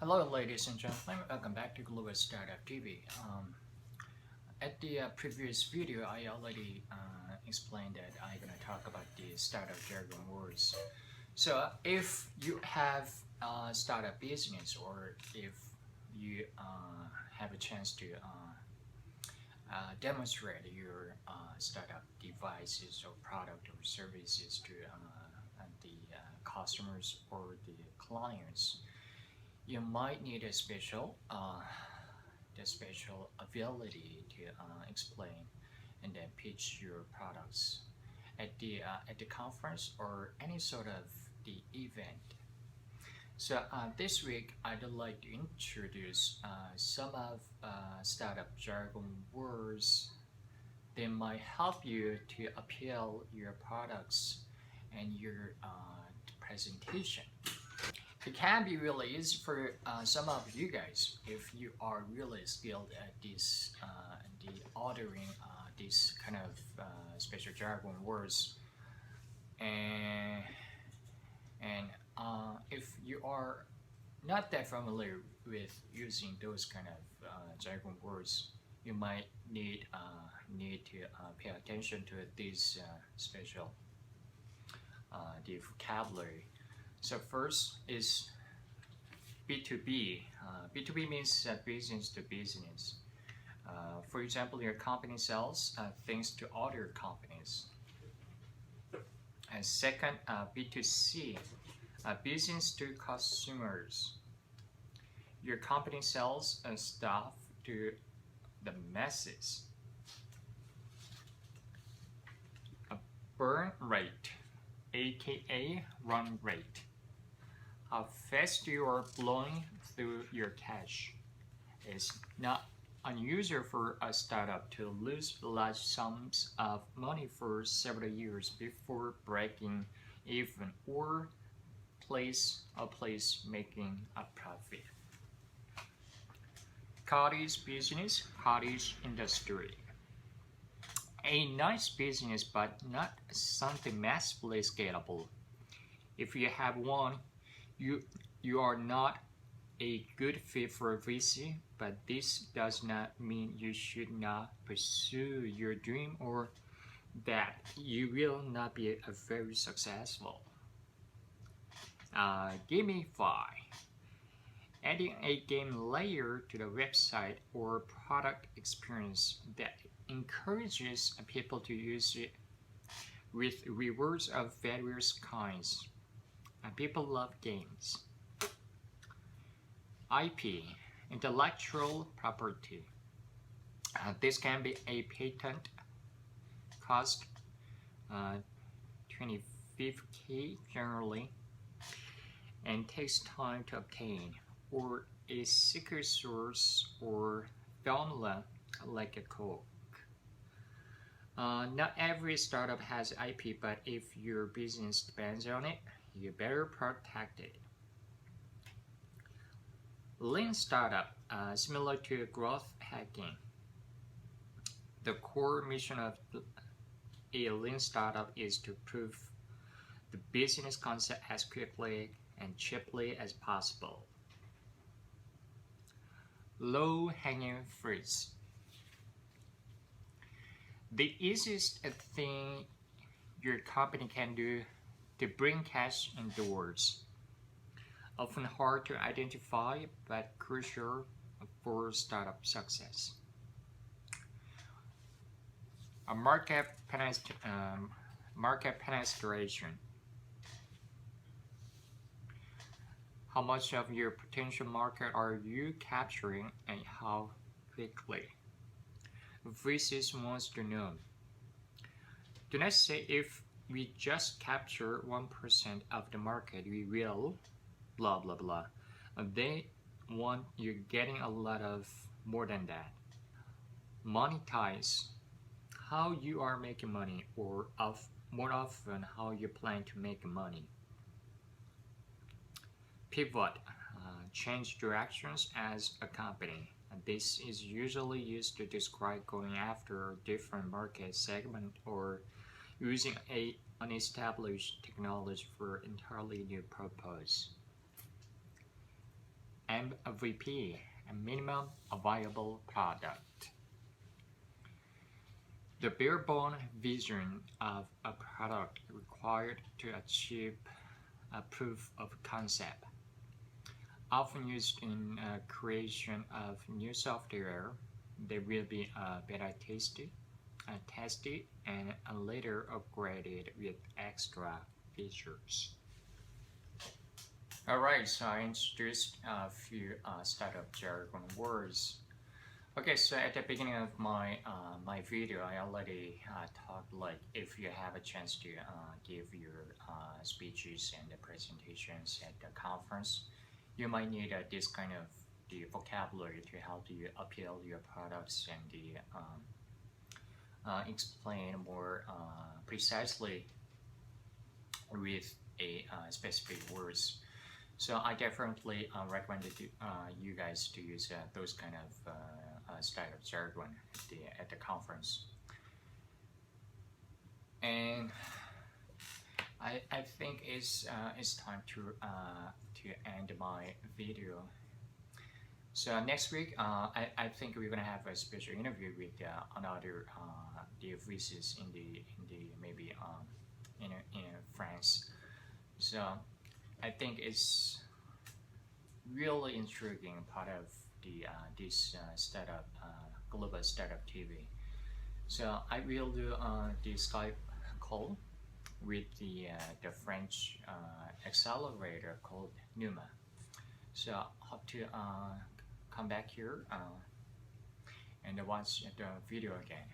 Hello, ladies and gentlemen. Welcome back to Global Startup TV. At the previous video, I already explained that I'm going to talk about the startup jargon words. So, if you have a startup business, or if you have a chance to demonstrate your startup devices or product or services to the customers or the clients, you might need the special ability to explain and then pitch your products at the conference or any sort of the event. So this week I'd like to introduce some of startup jargon words that might help you to appeal your products and your presentation. It can be really easy for some of you guys if you are really skilled at this, the ordering these kind of special jargon words, and if you are not that familiar with using those kind of jargon words, you might need to pay attention to these special the vocabulary. So first is B2B. B2B means business to business. For example, your company sells things to other companies. And second, B2C, business to consumers. Your company sells stuff to the masses. A burn rate, aka run rate. How fast you are blowing through your cash. It's not unusual for a startup to lose large sums of money for several years before breaking even or place making a profit. Cottage business, cottage industry. A nice business, but not something massively scalable. If you have one, you are not a good fit for a VC, but this does not mean you should not pursue your dream or that you will not be a very successful. Gamify. Adding a game layer to the website or product experience that encourages people to use it with rewards of various kinds. People love games. IP, intellectual property. This can be a patent cost 25K generally and takes time to obtain, or a secret source or formula like a Coke. Not every startup has IP, but if your business depends on it, you better protect it. Lean startup, similar to growth hacking. The core mission of a lean startup is to prove the business concept as quickly and cheaply as possible. Low-hanging fruits. The easiest thing your company can do to bring cash indoors. Often hard to identify, but crucial for startup success. A market penetration. How much of your potential market are you capturing and how quickly? VCs wants to know. Do not say if we just capture 1% of the market, we will blah blah blah. They want you getting a lot of more than that. Monetize. How you are making money, or more often how you plan to make money. Pivot. Change directions as a company. This is usually used to describe going after a different market segment or using an unestablished technology for entirely new purpose. MVP, a minimum viable product. The bare-bone vision of a product required to achieve a proof of concept, often used in creation of new software. They will be beta tested, and later upgraded with extra features. Alright, so I introduced a few startup jargon words. Okay, so at the beginning of my video, I already talked like if you have a chance to give your speeches and the presentations at the conference, you might need this kind of the vocabulary to help you appeal your products and the explain more precisely with a specific words. So I definitely recommend you guys to use those kind of style of jargon at the conference. And I think it's time to end my video. So next week, I think we're gonna have a special interview with another the voices in the maybe in France. So I think it's really intriguing part of the this startup global startup TV. So I will do the Skype call with the French accelerator called Numa. So hope to come back here and watch the video again.